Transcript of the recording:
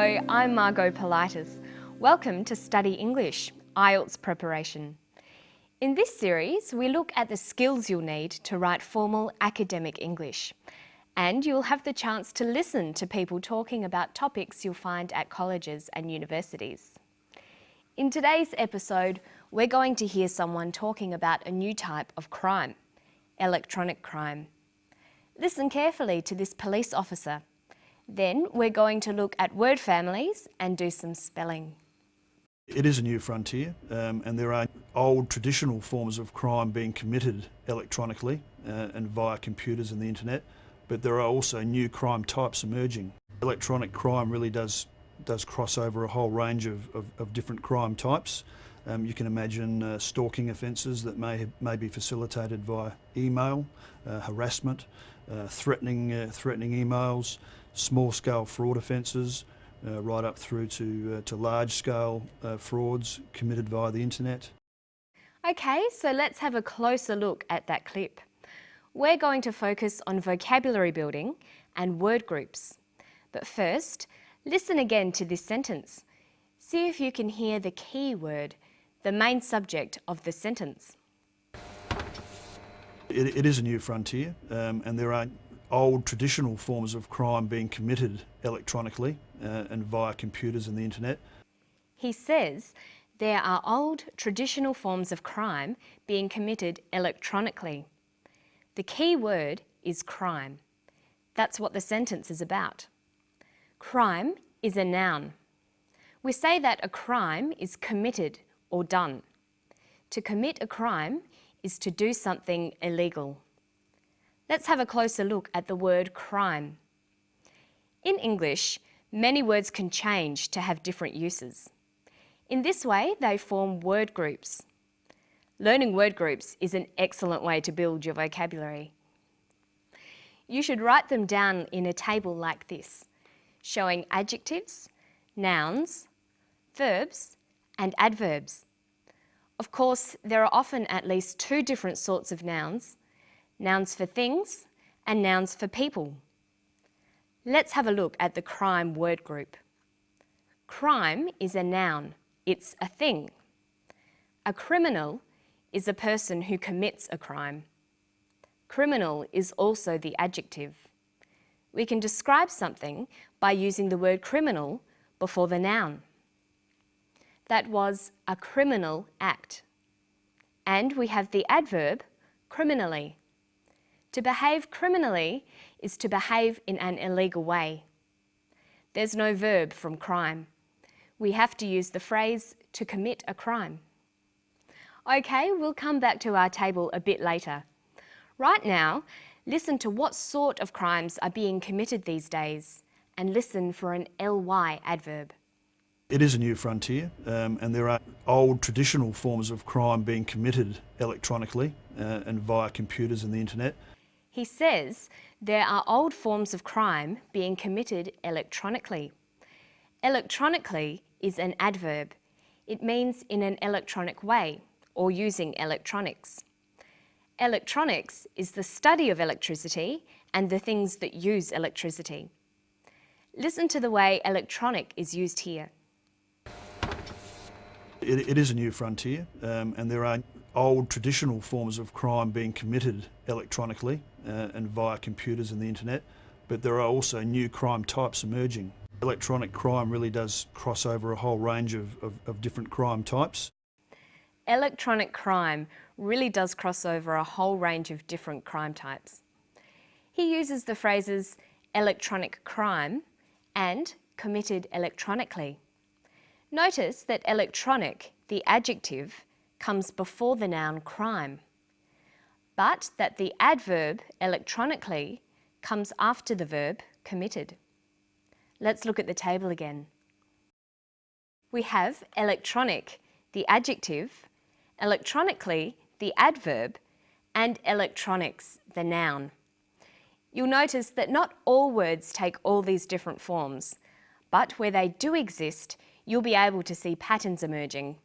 Hello, I'm Margot Politis. Welcome to Study English, IELTS preparation. In this series, we look at the skills you'll need to write formal academic English. And you'll have the chance to listen to people talking about topics you'll find at colleges and universities. In today's episode, we're going to hear someone talking about a new type of crime, electronic crime. Listen carefully to this police officer. Then we're going to look at word families and do some spelling. It is a new frontier, and there are old traditional forms of crime being committed electronically and via computers and the internet, but there are also new crime types emerging. Electronic crime really does cross over a whole range of different crime types. You can imagine stalking offences that may be facilitated via email, harassment, threatening emails, small-scale fraud offences, right up through to large-scale frauds committed via the internet. Okay, so let's have a closer look at that clip. We're going to focus on vocabulary building and word groups. But first, listen again to this sentence. See if you can hear the key word, the main subject of the sentence. It is a new frontier, and there are old traditional forms of crime being committed electronically and via computers and the internet. He says there are old traditional forms of crime being committed electronically. The key word is crime. That's what the sentence is about. Crime is a noun. We say that a crime is committed or done. To commit a crime is to do something illegal. Let's have a closer look at the word crime. In English, many words can change to have different uses. In this way, they form word groups. Learning word groups is an excellent way to build your vocabulary. You should write them down in a table like this, showing adjectives, nouns, verbs, and adverbs. Of course, there are often at least two different sorts of nouns for things and nouns for people. Let's have a look at the crime word group. Crime is a noun. It's a thing. A criminal is a person who commits a crime. Criminal is also the adjective. We can describe something by using the word criminal before the noun. That was a criminal act. And we have the adverb criminally. To behave criminally is to behave in an illegal way. There's no verb from crime. We have to use the phrase to commit a crime. Okay, we'll come back to our table a bit later. Right now, listen to what sort of crimes are being committed these days and listen for an ly adverb. It is a new frontier, and there are old traditional forms of crime being committed electronically and via computers and the internet. He says there are old forms of crime being committed electronically. Electronically is an adverb. It means in an electronic way or using electronics. Electronics is the study of electricity and the things that use electricity. Listen to the way electronic is used here. It is a new frontier, and there are old traditional forms of crime being committed electronically and via computers and the internet, but there are also new crime types emerging. Electronic crime really does cross over a whole range of different crime types. Electronic crime really does cross over a whole range of different crime types. He uses the phrases electronic crime and committed electronically. Notice that electronic, the adjective, comes before the noun crime, but that the adverb electronically comes after the verb committed. Let's look at the table again. We have electronic, the adjective, electronically, the adverb, and electronics, the noun. You'll notice that not all words take all these different forms, but where they do exist, you'll be able to see patterns emerging.